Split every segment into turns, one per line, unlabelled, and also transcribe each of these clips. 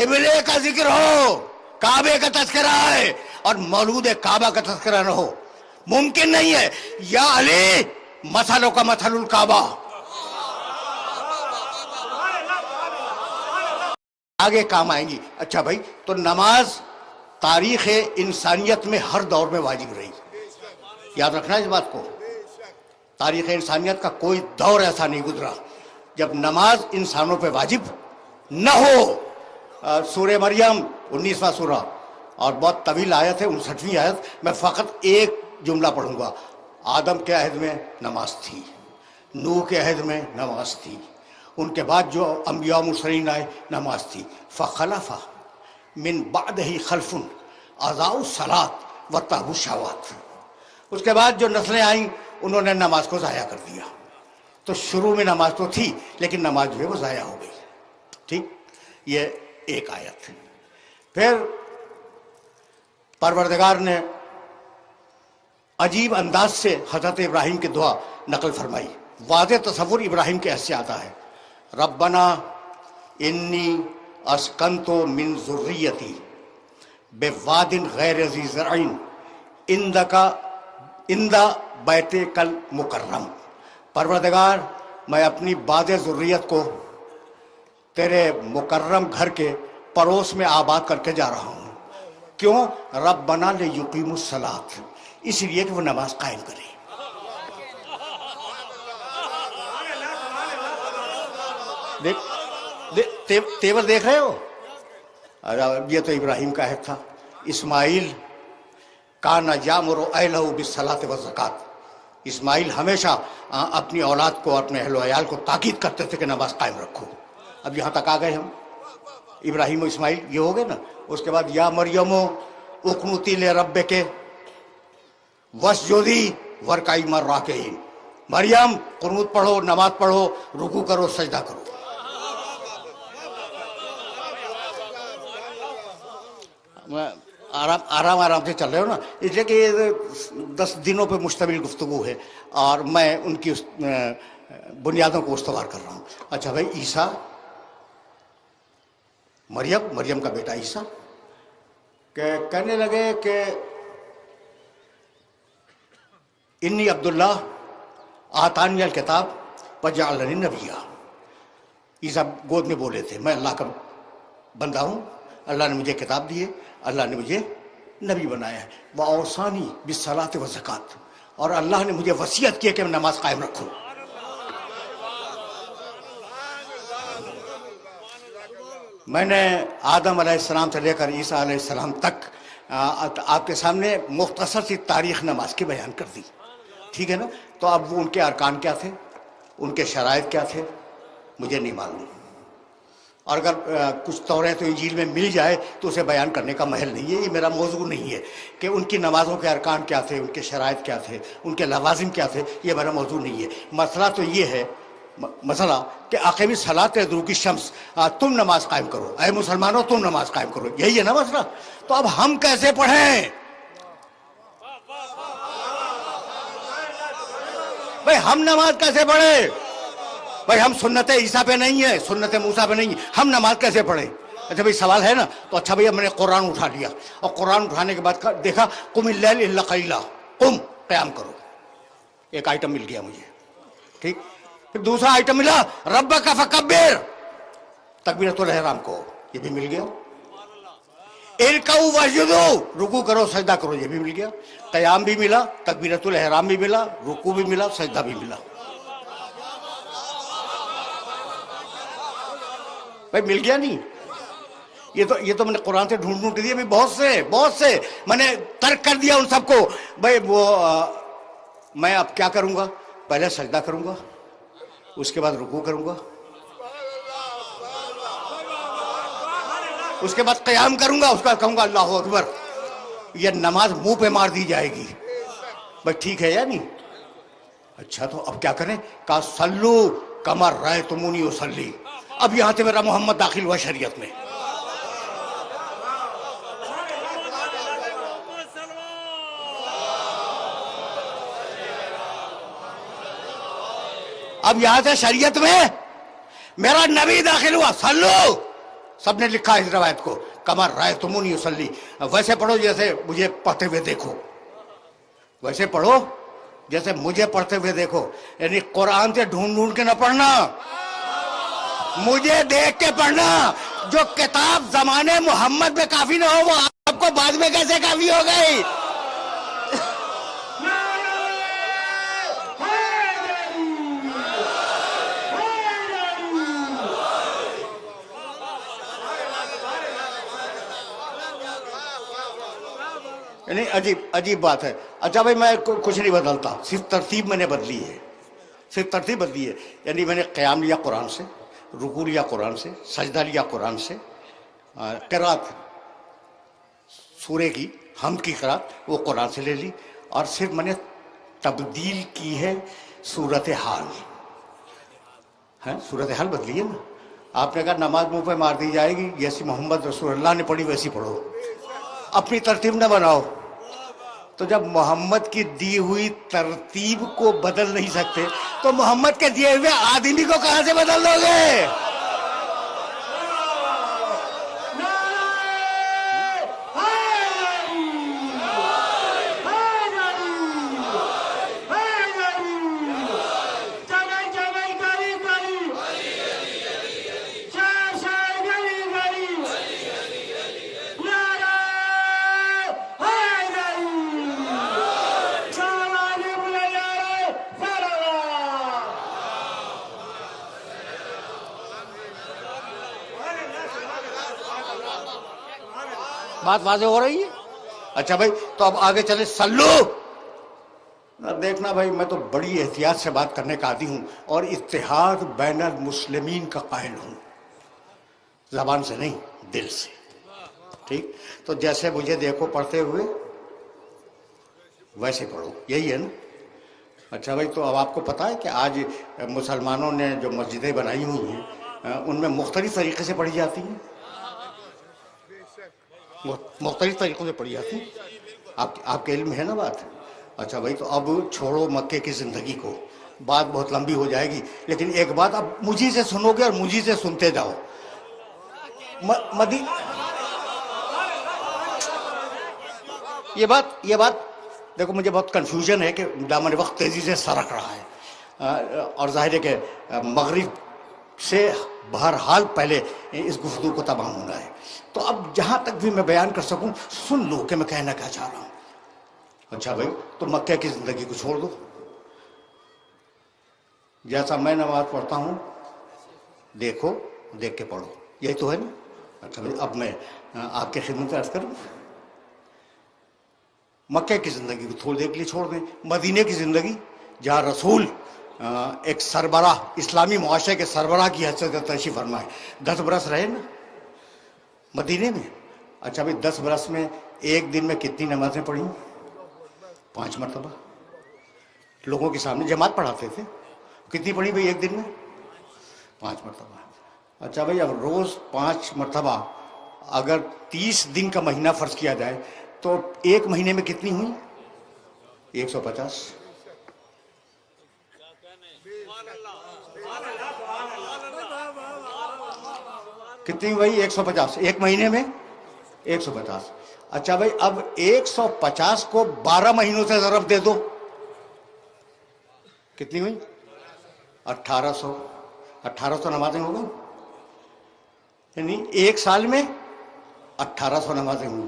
قبلے کا ذکر ہو، کعبے کا تذکرہ ہے اور مولود کعبہ کا تذکرہ نہ ہو، ممکن نہیں ہے۔ یا علی مثلوں کا مثل الکعبہ۔ آگے کام آئیں گی۔ اچھا بھائی، تو نماز تاریخ انسانیت میں ہر دور میں واجب رہی، یاد رکھنا اس بات کو۔ تاریخ انسانیت کا کوئی دور ایسا نہیں گزرا جب نماز انسانوں پہ واجب نہ ہو۔ سورہ مریم 19واں سورہ اور بہت طویل آیت ہے، 59ویں آیت، میں فقط ایک جملہ پڑھوں گا۔ آدم کے عہد میں نماز تھی، نوح کے عہد میں نماز تھی، ان کے بعد جو انبیاء مرسلین آئے نماز تھی۔ فخلف من بعدہ خلف اضاعوا الصلاۃ واتبعوا الشہوات، اس کے بعد جو نسلیں آئیں انہوں نے نماز کو ضائع کر دیا۔ تو شروع میں نماز تو تھی لیکن نماز جو ہے وہ ضائع ہو گئی۔ ٹھیک، یہ ایک آیت۔ پھر پروردگار نے عجیب انداز سے حضرت ابراہیم کی دعا نقل فرمائی۔ واضح تصور ابراہیم کے ایسے آتا ہے، ربنا انی اسکنت من ذریتی بواد غیر ذی زرع عند بیتک المکرم۔ پروردگار، میں اپنی باد ذریت کو تیرے مکرم گھر کے پڑوس میں آباد کر کے جا رہا ہوں۔ کیوں؟ ربنا لیقیموا الصلاۃ، اس لیے کہ وہ نماز قائم کرے۔ تیور دیکھ رہے ہو؟ یہ تو ابراہیم کا عہد تھا۔ اسماعیل کان یامر اہلہ بالصلاۃ والزکوٰۃ، اسماعیل ہمیشہ اپنی اولاد کو، اپنے اہل و عیال کو تاکید کرتے تھے کہ نماز قائم رکھو۔ اب یہاں تک آ گئے ہم، ابراہیم و اسماعیل یہ ہو گئے نا۔ اس کے بعد یا مریم اقنتی لربک واسجدی وارکعی مع الراکعین، مریم قنوت پڑھو، نماز پڑھو، رکوع کرو، سجدہ کرو۔ آرام سے چل رہے ہو نا، اس لیے کہ یہ 10 دنوں پہ مشتمل گفتگو ہے اور میں ان کی بنیادوں کو استوار کر رہا ہوں۔ اچھا بھائی، عیسیٰ، مریم کا بیٹا عیسیٰ کہ کہنے لگے کہ انی عبداللہ آتانی الکتاب وجعلنی نبیّا۔ عیسیٰ گود میں بولے تھے، میں اللہ کا بندہ ہوں، اللہ نے مجھے کتاب دی ہے، اللہ نے مجھے نبی بنایا ہے۔ وَأَوْصَانِي بِالصَّلَاةِ وَالزَّکَاةِ، اور اللہ نے مجھے وصیت کی کہ میں نماز قائم رکھوں۔ میں نے آدم علیہ السلام سے لے کر عیسیٰ علیہ السلام تک آپ کے سامنے مختصر سی تاریخ نماز کی بیان کر دی، ٹھیک ہے نا؟ تو اب وہ ان کے ارکان کیا تھے، ان کے شرائط کیا تھے، مجھے نہیں معلوم، اور اگر کچھ توریت و انجیل میں مل جائے تو اسے بیان کرنے کا محل نہیں ہے۔ یہ میرا موضوع نہیں ہے کہ ان کی نمازوں کے ارکان کیا تھے، ان کے شرائط کیا تھے، ان کے لوازم کیا تھے، یہ میرا موضوع نہیں ہے۔ مسئلہ تو یہ ہے، مسئلہ کہ اقیموا الصلاۃ لدلوک الشمس، تم نماز قائم کرو، اے مسلمانوں تم نماز قائم کرو، یہی ہے نا مسئلہ۔ تو اب ہم کیسے پڑھیں بھائی؟ ہم نماز کیسے پڑھیں بھائی؟ ہم سنت عیسیٰ پہ نہیں ہیں، سنت موسیٰ پہ نہیں ہیں، ہم نماز کیسے پڑھیں؟ اچھا بھائی سوال ہے نا، تو اچھا بھئی میں نے قرآن اٹھا لیا اور قرآن اٹھانے کے بعد دیکھا قم اللیل الا قلیلا، قم، قیام کرو، ایک آئٹم مل گیا مجھے، ٹھیک۔ پھر دوسرا آئٹم ملا ربک فکبر، تکبیرۃ الاحرام کو، یہ بھی مل گیا۔ ارکعوا واسجدوا، رکوع کرو سجدہ کرو، یہ بھی مل گیا۔ قیام بھی ملا، تکبیرۃ الاحرام بھی ملا، رکوع بھی ملا، سجدہ بھی ملا۔ بھائی مل گیا نہیں؟ یہ تو میں نے قرآن سے ڈھونڈ کے دیا بھی، بہت سے میں نے ترک کر دیا ان سب کو۔ بھائی وہ میں اب کیا کروں گا؟ پہلے سجدہ کروں گا، اس کے بعد رکوع کروں گا، اس کے بعد قیام کروں گا، اس کا کہوں گا اللہ اکبر۔ یہ نماز منہ پہ مار دی جائے گی۔ بھائی ٹھیک ہے یا نہیں؟ اچھا تو اب کیا کریں؟ کہا صلو کما رأیتمونی اصلی، اب یہاں سے میرا محمد داخل ہوا شریعت میں۔ اب یہاں سے شریعت میں میرا نبی داخل ہوا، صلو سب نے لکھا اس روایت کو، کما رأیتمونی اصلی، ویسے پڑھو جیسے مجھے پڑھتے ہوئے دیکھو، ویسے پڑھو جیسے مجھے پڑھتے ہوئے دیکھو. یعنی قرآن سے ڈھونڈ ڈھونڈ کے نہ پڑھنا، مجھے دیکھ کے پڑھنا. جو کتاب زمانے محمد میں کافی نہ ہو وہ آپ کو بعد میں کیسے کافی ہو گئی؟ یعنی عجیب بات ہے. اچھا بھائی میں کچھ نہیں بدلتا، صرف ترتیب میں نے بدلی ہے، صرف ترتیب بدلی ہے. یعنی میں نے قیام لیا قرآن سے، رکوع لیا قرآن سے، سجدہ لیا قرآن سے، قرات سورے کی حمد کی قرات وہ قرآن سے لے لی، اور صرف میں نے تبدیل کی ہے صورتحال. صورتحال بدلی ہے نا. آپ نے کہا نماز منہ پہ مار دی جائے گی، جیسی محمد رسول اللہ نے پڑھی ویسی پڑھو، اپنی ترتیب نہ بناؤ. تو جب محمد کی دی ہوئی ترتیب کو بدل نہیں سکتے تو محمد کے دیے ہوئے آدمی کو کہاں سے بدل دو گے؟ بات واضح ہو رہی ہے؟ اچھا بھائی تو اب آگے چلے. سلو دیکھنا بھائی، میں تو بڑی احتیاط سے بات کرنے کا عادی ہوں اور اتحاد بین المسلمین کا قائل ہوں، زبان سے نہیں دل سے. ٹھیک؟ تو جیسے مجھے دیکھو پڑھتے ہوئے ویسے پڑھو، یہی ہے نا. اچھا بھائی تو اب آپ کو پتا ہے کہ آج مسلمانوں نے جو مسجدیں بنائی ہوئی ہیں ان میں مختلف طریقے سے پڑھی جاتی ہیں، مختلف طریقوں سے پڑھی جاتی ہیں. آپ کے علم ہے نا بات. اچھا بھائی تو اب چھوڑو مکے کی زندگی کو، بات بہت لمبی ہو جائے گی، لیکن ایک بات اب مجھے سے سنو گے اور مجھے سے سنتے جاؤ. یہ بات دیکھو مجھے بہت کنفیوژن ہے کہ دامن وقت تیزی سے سرک رہا ہے، اور ظاہر ہے کہ مغرب سے بہرحال پہلے اس گفتگو کو تمام ہونا ہے. تو اب جہاں تک بھی میں بیان کر سکوں سن لو کہ میں کہنا کیا چاہ رہا ہوں. اچھا بھائی تو مکہ کی زندگی کو چھوڑ دو، جیسا میں نماز پڑھتا ہوں دیکھو، دیکھ کے پڑھو، یہی تو ہے نا. اچھا بھائی اب میں آپ کے خدمت عرض کروں، مکہ کی زندگی کو تھوڑی دیر کے لیے چھوڑ دیں. مدینے کی زندگی جہاں رسول ایک سربراہ، اسلامی معاشرے کے سربراہ کی حیثیت سے تشریف فرما ہے، 10 برس رہے نا مدینے میں. اچھا بھائی 10 برس میں ایک دن میں کتنی نمازیں پڑھی؟ 5 مرتبہ. لوگوں کے سامنے جماعت پڑھاتے تھے، کتنی پڑھی بھائی ایک دن میں؟ 5 مرتبہ. اچھا بھائی اب روز 5 مرتبہ اگر 30 دن کا مہینہ فرض کیا جائے تو ایک مہینے میں کتنی ہوئی؟ 150. کتنی ہوئی؟ 150 ایک مہینے میں 150. اچھا بھائی اب 150 کو 12 مہینوں سے ضرب دے دو، کتنی ہوئی؟ 1800 نمازیں ہو گئی. یعنی ایک سال میں 1800 نمازیں ہوئی،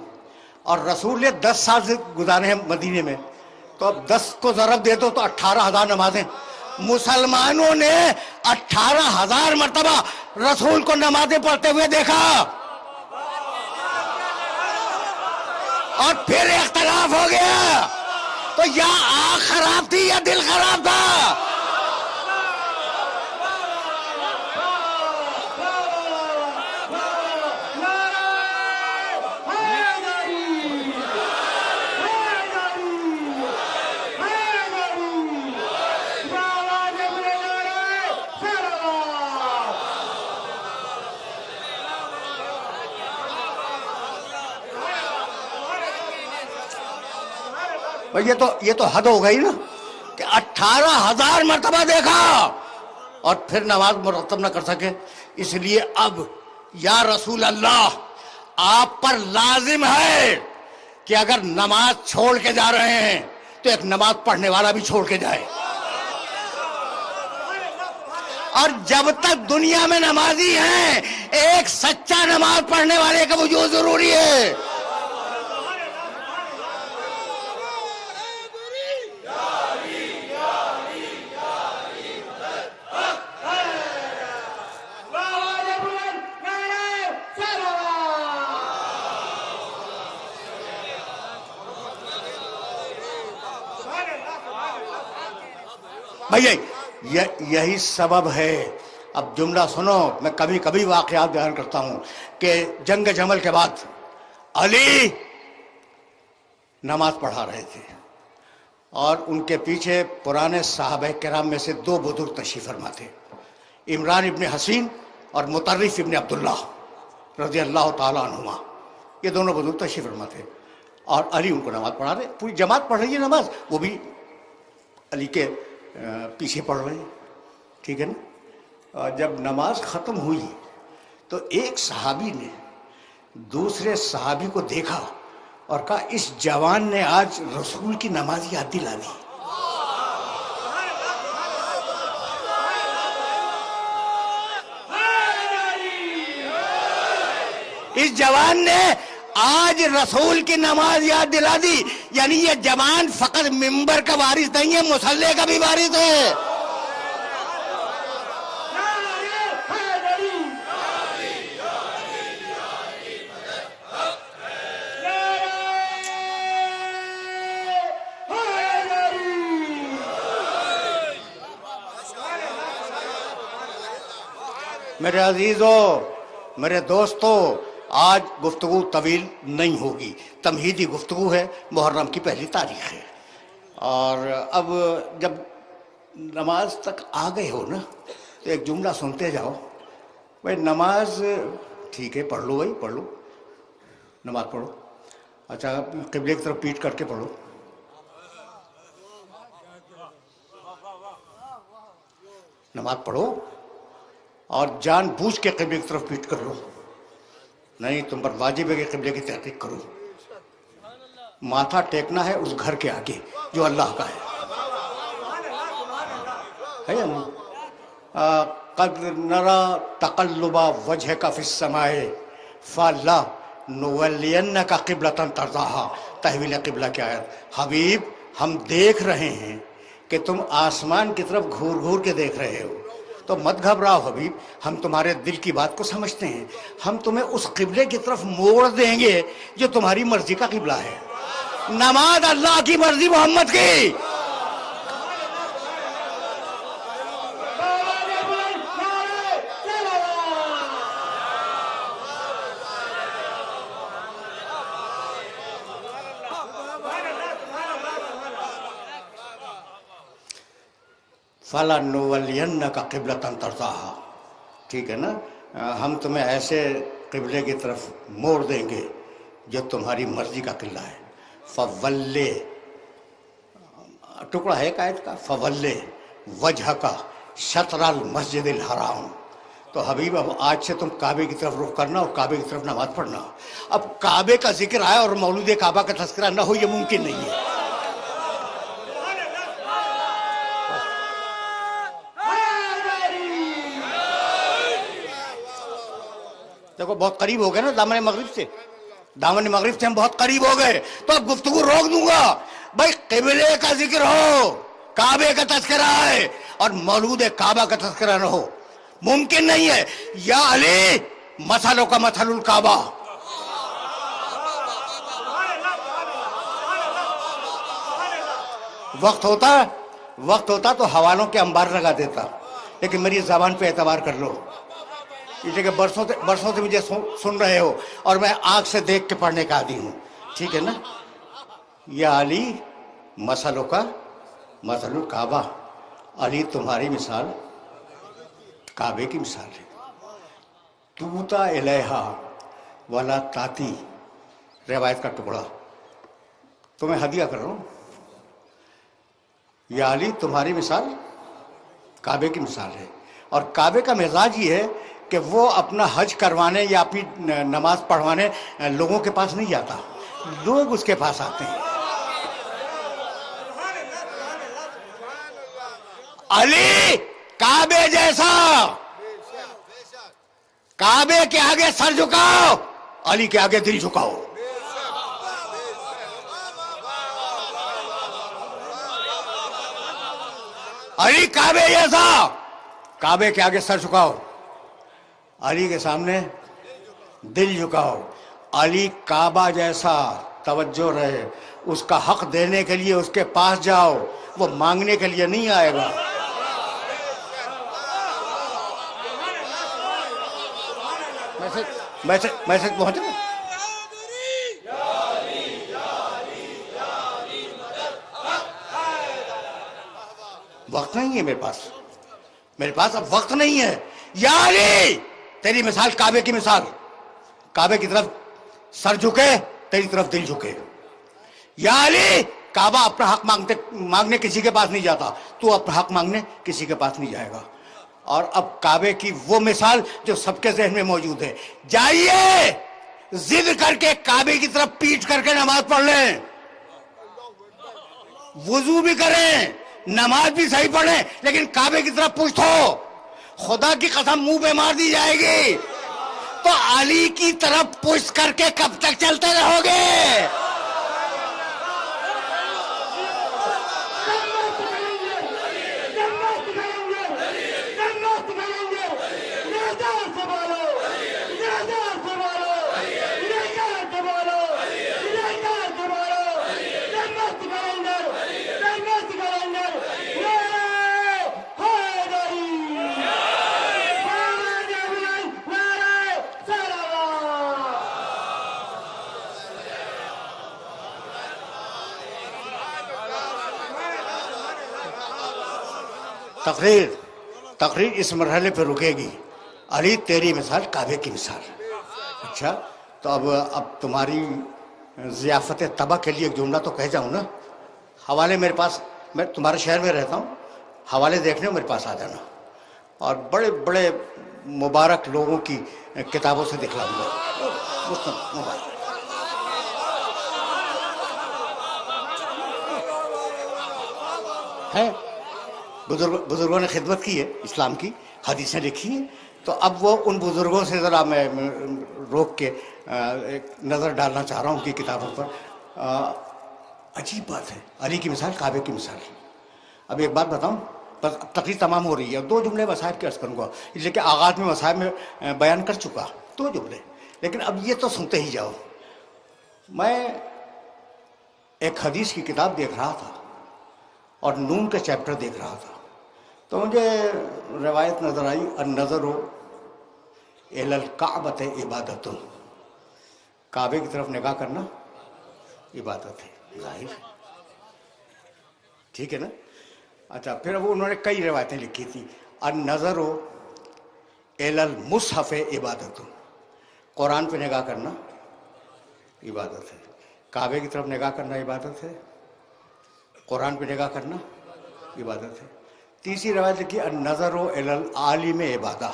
اور رسول نے 10 سال سے گزارے ہیں مدینے میں، تو اب 10 کو ضرب دے دو تو 18,000 نمازیں. مسلمانوں نے 18,000 مرتبہ رسول کو نمازیں پڑھتے ہوئے دیکھا، اور پھر اختلاف ہو گیا. تو یا آنکھ خراب تھی یا دل خراب تھا؟ یہ تو حد ہو گئی نا کہ 18,000 مرتبہ دیکھا اور پھر نماز مرتب نہ کر سکے. اس لیے اب یا رسول اللہ آپ پر لازم ہے کہ اگر نماز چھوڑ کے جا رہے ہیں تو ایک نماز پڑھنے والا بھی چھوڑ کے جائے، اور جب تک دنیا میں نمازی ہیں ایک سچا نماز پڑھنے والے کا وجود ضروری ہے۔ بھائی یہی سبب ہے، اب جملہ سنو، میں کبھی کبھی واقعات بیان کرتا ہوں کہ جنگ جمل کے بعد علی نماز پڑھا رہے تھے اور ان کے پیچھے پرانے صحابہ کرام میں سے دو بزرگ تشریف فرما تھے، عمران ابن حسین اور مطرف ابن عبداللہ رضی اللہ تعالیٰ عنہما، یہ دونوں بزرگ تشریف فرما تھے اور علی ان کو نماز پڑھا رہے، پوری جماعت پڑھ رہی ہے نماز، وہ بھی علی کے پیچھے پڑھ رہے ہیں، ٹھیک ہے نا۔ اور جب نماز ختم ہوئی تو ایک صحابی نے دوسرے صحابی کو دیکھا اور کہا اس جوان نے آج رسول کی نماز یاد دلا دی۔ اس جوان نے آج رسول کی نماز یاد دلا دی، یعنی یہ جوان فقط منبر کا وارث نہیں ہے، مصلی کا بھی وارث ہے۔ میرے عزیزو، میرے دوستو، آج گفتگو طویل نہیں ہوگی، تمہیدی گفتگو ہے، محرم کی پہلی تاریخ ہے، اور اب جب نماز تک آ گئے ہو نا تو ایک جملہ سنتے جاؤ۔ بھائی نماز ٹھیک ہے، پڑھ لو، بھائی پڑھ لو، نماز پڑھو، اچھا قبلے کی طرف پیٹ کر کے پڑھو، نماز پڑھو اور جان بوجھ کے قبلے کی طرف پیٹ کر لو، نہیں تم پر واجب ہے کہ قبلے کی تحقیق کرو۔ ماتھا ٹیکنا ہے اس گھر کے آگے جو اللہ کا ہے یا نہیں؟ قد نرا تقلب وجهك في السماء فلا نولینک قبلۃ ترضاها، تحویل قبلہ کی آیت۔ حبیب ہم دیکھ رہے ہیں کہ تم آسمان کی طرف گھور گھور کے دیکھ رہے ہو، تو مت گھبراؤ حبیب، ہم تمہارے دل کی بات کو سمجھتے ہیں، ہم تمہیں اس قبلے کی طرف موڑ دیں گے جو تمہاری مرضی کا قبلہ ہے۔ نماز اللہ کی مرضی محمد کی۔ فَلَنُوَلِّيَنَّكَ قِبْلَةً تَرْضَاهَا، ٹھیک ہے نا، ہم تمہیں ایسے قبلے کی طرف موڑ دیں گے جو تمہاری مرضی کا قبلہ ہے۔ فَوَلِّ، ٹکڑا ہے ایک آیت کا، فَوَلِّ وَجْهَكَ شَطْرَ الْمَسْجِدِ الْحَرَامِ، تو حبیب اب آج سے تم کعبے کی طرف رخ کرنا اور کعبے کی طرف نماز پڑھنا۔ اب کعبے کا ذکر آیا اور مولود کعبہ کا تذکرہ نہ ہو، یہ ممکن نہیں ہے۔ دیکھو بہت قریب ہو گئے نا دامن مغرب سے، دامن مغرب سے ہم بہت قریب ہو گئے، تو اب گفتگو روک دوں گا۔ بھائی قبلے کا ذکر ہو، کعبے کا تذکرہ ہے اور مولود کعبہ کا تذکرہ نہ ہو، ممکن نہیں ہے۔ یا علی مثلوں کا مثل الکعبہ، وقت ہوتا تو حوالوں کے انبار لگا دیتا، لیکن میری زبان پہ اعتبار کر لو، اس لیے کہ برسوں سے مجھے سن رہے ہو اور میں آنکھ سے دیکھ کے پڑھنے کا عادی ہوں، ٹھیک ہے نا۔ یا علی مثلوں کا مثل الکعبہ، علی تمہاری مثال کعبے کی مثال ہے۔ توتا الیہا ولا تاتی، روایت کا ٹکڑا، تمہیں ہدیہ کر رہا ہوں۔ یا علی تمہاری مثال کعبے کی مثال ہے، اور کعبے کا مزاج یہ ہے کہ وہ اپنا حج کروانے یا اپنی نماز پڑھوانے لوگوں کے پاس نہیں جاتا، لوگ اس کے پاس آتے ہیں۔ علی کعبے جیسا، کعبے کے آگے سر جھکاؤ، علی کے آگے دل جھکاؤ۔ علی کعبے جیسا، کعبے کے آگے سر جھکاؤ، علی کے سامنے دل جھکاؤ۔ علی کعبہ جیسا، توجہ رہے، اس کا حق دینے کے لیے اس کے پاس جاؤ، وہ مانگنے کے لیے نہیں آئے گا۔ میسج پہنچے؟ وقت نہیں ہے میرے پاس اب وقت نہیں ہے۔ یا علی، تیری مثال کعبے کی مثال، کعبے کی طرف سر جھکے، تیری طرف دل جھکے۔ یا علی، کعبہ اپنا حق مانگنے کسی کے پاس نہیں جاتا، تو اپنا حق مانگنے کسی کے پاس نہیں جائے گا۔ اور اب کعبے کی وہ مثال جو سب کے ذہن میں موجود ہے، جائیے ضد کر کے کعبے کی طرف پیٹ کر کے نماز پڑھ لیں، وضو بھی کریں، نماز بھی صحیح پڑھیں، لیکن کعبے کی طرف پشت ہو، خدا کی قسم منہ پہ مار دی جائے گی۔ تو علی کی طرف پشت کر کے کب تک چلتے رہو گے؟ تقریر اس مرحلے پہ رکے گی۔ علی تیری مثال کعبے کی مثال۔ اچھا، تو اب تمہاری ضیافت طبع کے لیے ایک جملہ تو کہہ جاؤں نا۔ حوالے میرے پاس، میں تمہارے شہر میں رہتا ہوں، حوالے دیکھنے ہو میرے پاس آ جانا، اور بڑے بڑے مبارک لوگوں کی کتابوں سے دکھلاؤں گا۔ مبارک ہے، بزرگوں نے خدمت کی ہے، اسلام کی حدیثیں لکھی ہیں، تو اب وہ ان بزرگوں سے ذرا میں روک کے ایک نظر ڈالنا چاہ رہا ہوں ان کی کتابوں پر۔ عجیب بات ہے، علی کی مثال کعبے کی مثال۔ اب ایک بات بتاؤں، بس تقریر تمام ہو رہی ہے، دو جملے مصاحب کے عرض کروں گا، اس لیے کہ آغاز میں مصاحب میں بیان کر چکا، دو جملے، لیکن اب یہ تو سنتے ہی جاؤ۔ میں ایک حدیث کی کتاب دیکھ رہا تھا اور نون کے چیپٹر دیکھ رہا تھا، تو مجھے روایت نظر آئی، النظر الی الکعبۃ عبادۃ، کعبے کی طرف نگاہ کرنا عبادت ہے، ظاہر ٹھیک ہے نا۔ اچھا، پھر وہ انہوں نے کئی روایتیں لکھی تھی، النظر الی المصحف عبادۃ، قرآن پہ نگاہ کرنا عبادت ہے، کعبے کی طرف نگاہ کرنا عبادت ہے، قرآن پہ نگاہ کرنا عبادت ہے۔ تیسری روایت لکھی النظر الی العالم عبادہ،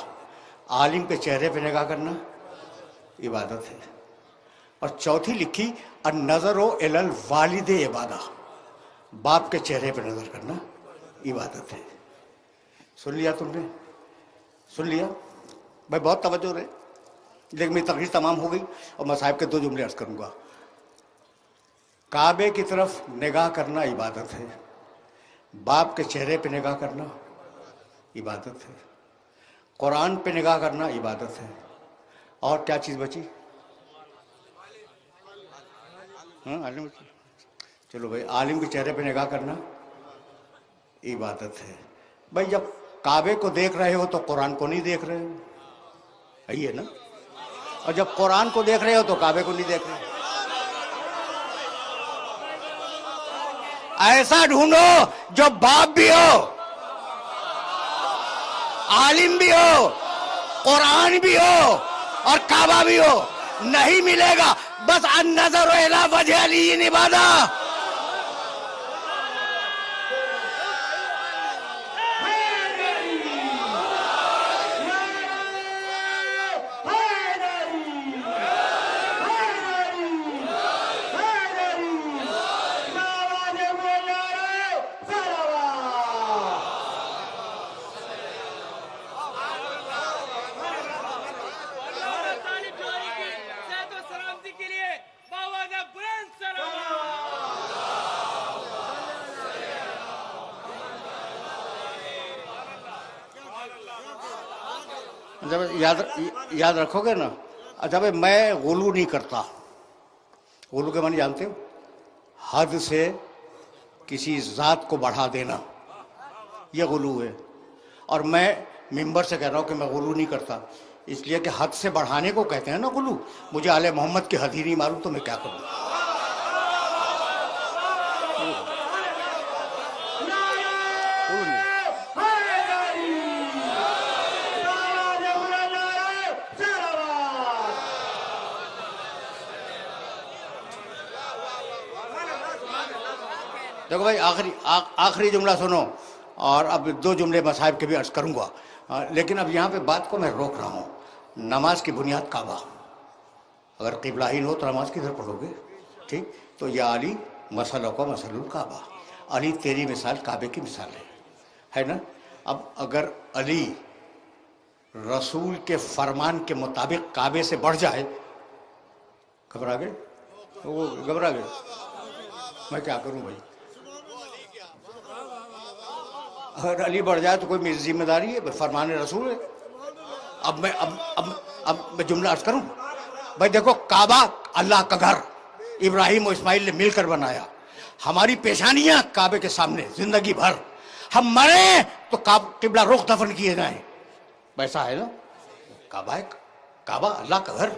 عالم کے چہرے پہ نگاہ کرنا عبادت ہے، اور چوتھی لکھی النظر الی الوالد عبادہ، باپ کے چہرے پہ نظر کرنا عبادت ہے۔ سن لیا تم نے؟ سن لیا بھائی؟ بہت توجہ رہے، لیکن میری تقریر تمام ہو گئی اور میں صاحب کے دو جملے عرض کروں گا۔ کعبے کی طرف نگاہ کرنا عبادت ہے، باپ کے چہرے پہ نگاہ کرنا عبادت ہے، قرآن پہ نگاہ کرنا عبادت ہے، اور کیا چیز بچی؟ عالم، چلو بھائی، عالم کے چہرے پہ نگاہ کرنا عبادت ہے۔ بھائی جب کعبے کو دیکھ رہے ہو تو قرآن کو نہیں دیکھ رہے ہو، یہی ہے نا، اور جب قرآن کو دیکھ رہے ہو تو کعبے کو نہیں دیکھ رہے۔ ایسا ڈھونڈو جو باپ بھی ہو، عالم بھی ہو، قرآن بھی ہو اور کعبہ بھی ہو، نہیں ملے گا، بس النظر الی وجہ علی عبادہ۔ جب یاد رکھو گے نا. اچھا بھائی میں غلو نہیں کرتا. غلو کے معنی جانتے ہو؟ حد سے کسی ذات کو بڑھا دینا، یہ غلو ہے. اور میں ممبر سے کہہ رہا ہوں کہ میں غلو نہیں کرتا، اس لیے کہ حد سے بڑھانے کو کہتے ہیں نا غلو. مجھے آل محمد کی حد ہی نہیں معلوم تو میں کیا کروں. دیکھو بھائی آخری جملہ سنو، اور اب 2 جملے مصاحب کے بھی عرض کروں گا، لیکن اب یہاں پہ بات کو میں روک رہا ہوں. نماز کی بنیاد کعبہ. اگر قبلہین ہو تو نماز کدھر پڑھو گے؟ ٹھیک، تو یا علی مسئلہ کو مسئلہ الکعبہ. علی تیری مثال کعبے کی مثال ہے نا. اب اگر علی رسول کے فرمان کے مطابق کعبے سے بڑھ جائے، گھبرا گئے؟ وہ گھبرا گئے. میں کیا کروں بھائی؟ اگر علی بڑھ جائے تو کوئی میری ذمہ داری ہے؟ فرمان رسول ہے. اب میں جملہ عرض کروں. بھائی دیکھو، کعبہ اللہ کا گھر ابراہیم و اسماعیل نے مل کر بنایا. ہماری پیشانیاں کعبے کے سامنے زندگی بھر. ہم مریں تو قبلہ رخ دفن کیے جائیں. ویسا ہے نا. کعبہ اللہ کا گھر،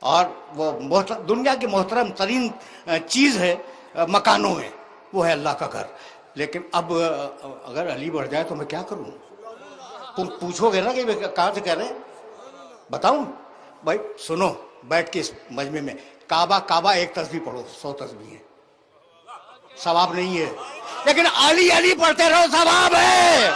اور وہ دنیا کی محترم ترین چیز ہے مکانوں میں، وہ ہے اللہ کا گھر. لیکن اب اگر علی بڑھ جائے تو میں کیا کروں؟ تم پوچھو گے نا کہ کہاں سے کہہ رہے ہیں، بتاؤں؟ بھائی سنو، بیٹھ کے اس مجمع میں کعبہ ایک تسبیح پڑھو، 100 تسبیح ہے، ثواب نہیں ہے. لیکن علی پڑھتے رہو، ثواب ہے.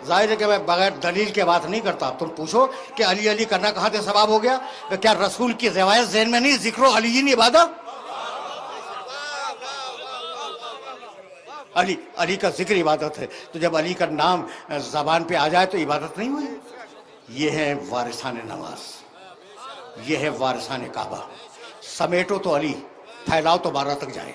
ظاہر ہے کہ میں بغیر دلیل کے بات نہیں کرتا. تم پوچھو کہ علی کرنا کہاں سے ثواب ہو گیا؟ کیا رسول کی روایت ذہن میں نہیں؟ ذکر و علی عبادت. علی کا ذکر عبادت ہے. تو جب علی کا نام زبان پہ آ جائے تو عبادت نہیں ہوئی؟ یہ ہے وارثان نماز، یہ ہے وارثان کعبہ. سمیٹو تو علی، پھیلاؤ تو 12 تک جائے.